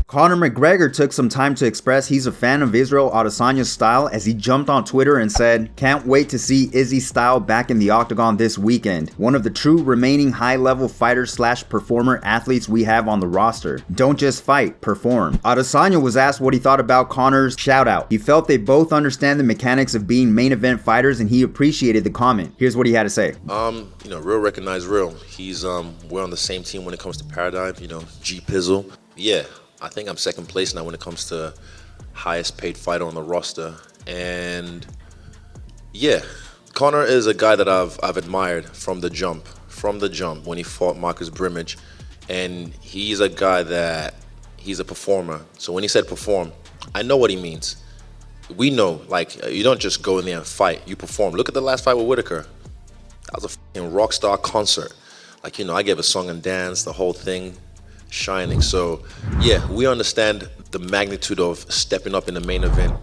Conor McGregor took some time to express he's a fan of Israel Adesanya's style as he jumped on Twitter and said, "Can't wait to see Izzy's style back in the octagon this weekend. One of the true remaining high-level fighter/performer athletes we have on the roster. Don't just fight, perform." Adesanya was asked what he thought about Conor's shout-out. He felt they both understand the mechanics of being main event fighters and he appreciated the comment. Here's what he had to say. Real recognize real. We're on the same team when it comes to paradigm, G Pizzle. Yeah. I think I'm second place now when it comes to highest paid fighter on the roster. And yeah, Conor is a guy that I've admired from the jump when he fought Marcus Brimage. And he's a guy that he's a performer. So when he said perform, I know what he means. We know, you don't just go in there and fight, you perform. Look at the last fight with Whitaker. That was a fucking rock star concert. I gave a song and dance, the whole thing. Shining. So yeah, we understand the magnitude of stepping up in the main event,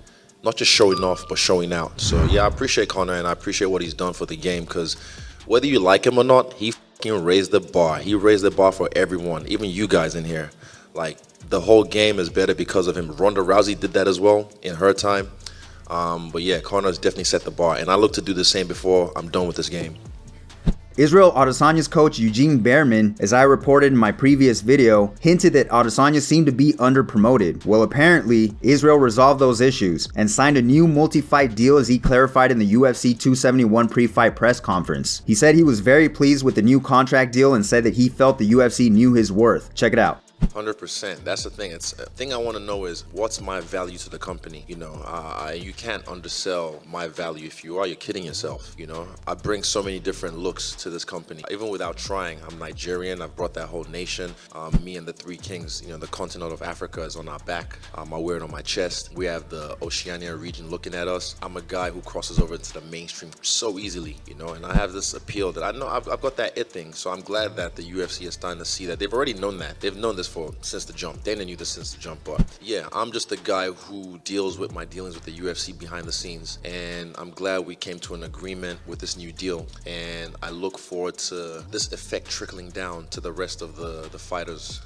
not just showing off but showing out. So yeah, I appreciate Conor and I appreciate what he's done for the game, because whether you like him or not, he fucking raised the bar. He raised the bar for everyone, even you guys in here. The whole game is better because of him. Ronda Rousey did that as well in her time. But yeah, Conor's definitely set the bar, and I look to do the same before I'm done with this game. Israel Adesanya's coach Eugene Behrman, as I reported in my previous video, hinted that Adesanya seemed to be underpromoted. Well, apparently, Israel resolved those issues and signed a new multi-fight deal, as he clarified in the UFC 271 pre-fight press conference. He said he was very pleased with the new contract deal and said that he felt the UFC knew his worth. Check it out. 100%. That's the thing. It's a thing I want to know is what's my value to the company. You can't undersell my value. If you are, you're kidding yourself. I bring so many different looks to this company. Even without trying, I'm Nigerian. I've brought that whole nation. Me and the three kings. The continent of Africa is on our back. I wear it on my chest. We have the Oceania region looking at us. I'm a guy who crosses over into the mainstream so easily. And I have this appeal that I know I've got that it thing. So I'm glad that the UFC is starting to see that. They've already known that. They've known this since the jump. They knew this since the jump, but yeah, I'm just the guy who deals with my dealings with the UFC behind the scenes, and I'm glad we came to an agreement with this new deal, and I look forward to this effect trickling down to the rest of the fighters.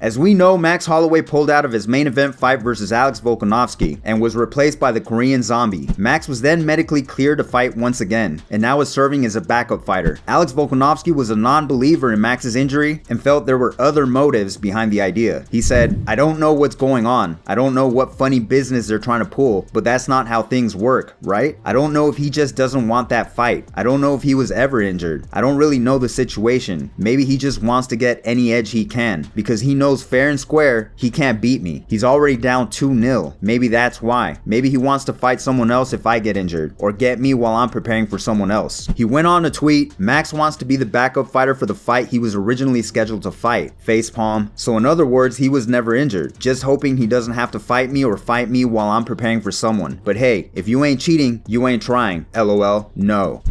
As we know, Max Holloway pulled out of his main event fight versus Alex Volkanovski and was replaced by the Korean Zombie. Max was then medically cleared to fight once again and now is serving as a backup fighter. Alex Volkanovski was a non-believer in Max's injury and felt there were other motives behind the idea. He said, "I don't know what's going on. I don't know what funny business they're trying to pull, but that's not how things work, right? I don't know if he just doesn't want that fight. I don't know if he was ever injured. I don't really know the situation. Maybe he just wants to get any edge he can because he knows fair and square he can't beat me. He's already down 2-0. Maybe that's why. Maybe he wants to fight someone else if I get injured, or get me while I'm preparing for someone else." He went on to tweet, "Max wants to be the backup fighter for the fight he was originally scheduled to fight." Facepalm. So in other words, he was never injured, just hoping he doesn't have to fight me or fight me while I'm preparing for someone. But hey, if you ain't cheating, you ain't trying. LOL. No.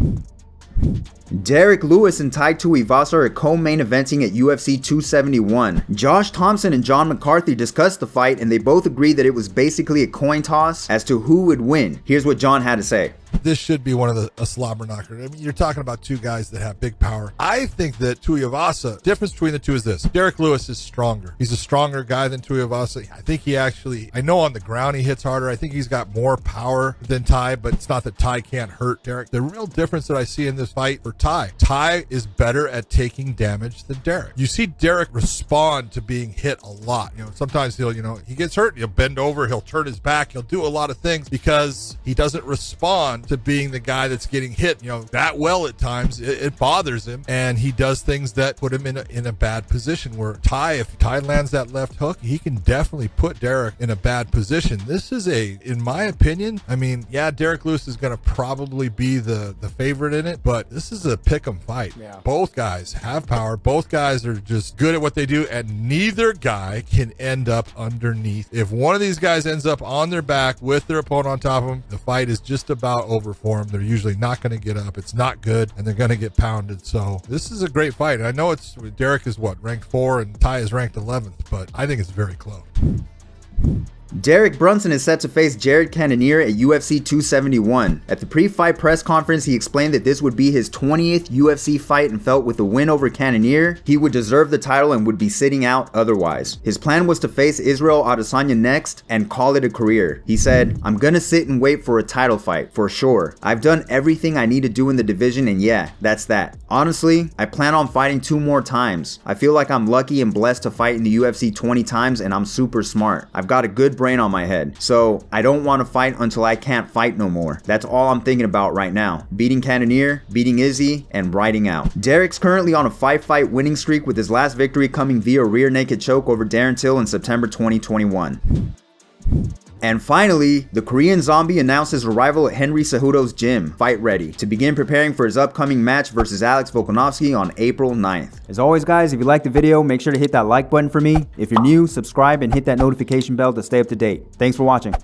Derrick Lewis and Tai Tuivasa are co-main eventing at UFC 271. Josh Thompson and John McCarthy discussed the fight and they both agreed that it was basically a coin toss as to who would win. Here's what John had to say. This should be one of a slobber knocker. You're talking about two guys that have big power. I think that Tuivasa, difference between the two is this. Derrick Lewis is stronger. He's a stronger guy than Tuivasa. I think I know on the ground he hits harder. I think he's got more power than Tai, but it's not that Tai can't hurt Derrick. The real difference that I see in this fight for Tai is better at taking damage than Derrick. You see Derrick respond to being hit a lot. Sometimes he gets hurt, he'll bend over, he'll turn his back, he'll do a lot of things because he doesn't respond to being the guy that's getting hit that well at times. It bothers him, and he does things that put him in a bad position, where if Tai lands that left hook, he can definitely put Derrick in a bad position. This is in my opinion, Derrick Lewis is going to probably be the favorite in it, but this is a pick 'em fight. Yeah. Both guys have power. Both guys are just good at what they do, and neither guy can end up underneath. If one of these guys ends up on their back with their opponent on top of them, the fight is just about over for them. They're usually not going to get up. It's not good, and they're going to get pounded. So this is a great fight. I know Derrick is ranked 4 and Tai is ranked 11th, but I think it's very close. Derek Brunson is set to face Jared Cannonier at UFC 271. At the pre-fight press conference, he explained that this would be his 20th UFC fight and felt with the win over Cannonier, he would deserve the title and would be sitting out otherwise. His plan was to face Israel Adesanya next and call it a career. He said, "I'm gonna sit and wait for a title fight, for sure. I've done everything I need to do in the division and yeah, that's that. Honestly, I plan on fighting 2 more times. I feel like I'm lucky and blessed to fight in the UFC 20 times and I'm super smart. I've got a good brain on my head. So I don't want to fight until I can't fight no more. That's all I'm thinking about right now. Beating Cannonier, beating Izzy, and riding out." Derek's currently on a 5-fight winning streak with his last victory coming via rear naked choke over Darren Till in September 2021. And finally, the Korean Zombie announced his arrival at Henry Cejudo's gym, Fight Ready, to begin preparing for his upcoming match versus Alex Volkanovski on April 9th. As always guys, if you liked the video, make sure to hit that like button for me. If you're new, subscribe and hit that notification bell to stay up to date. Thanks for watching.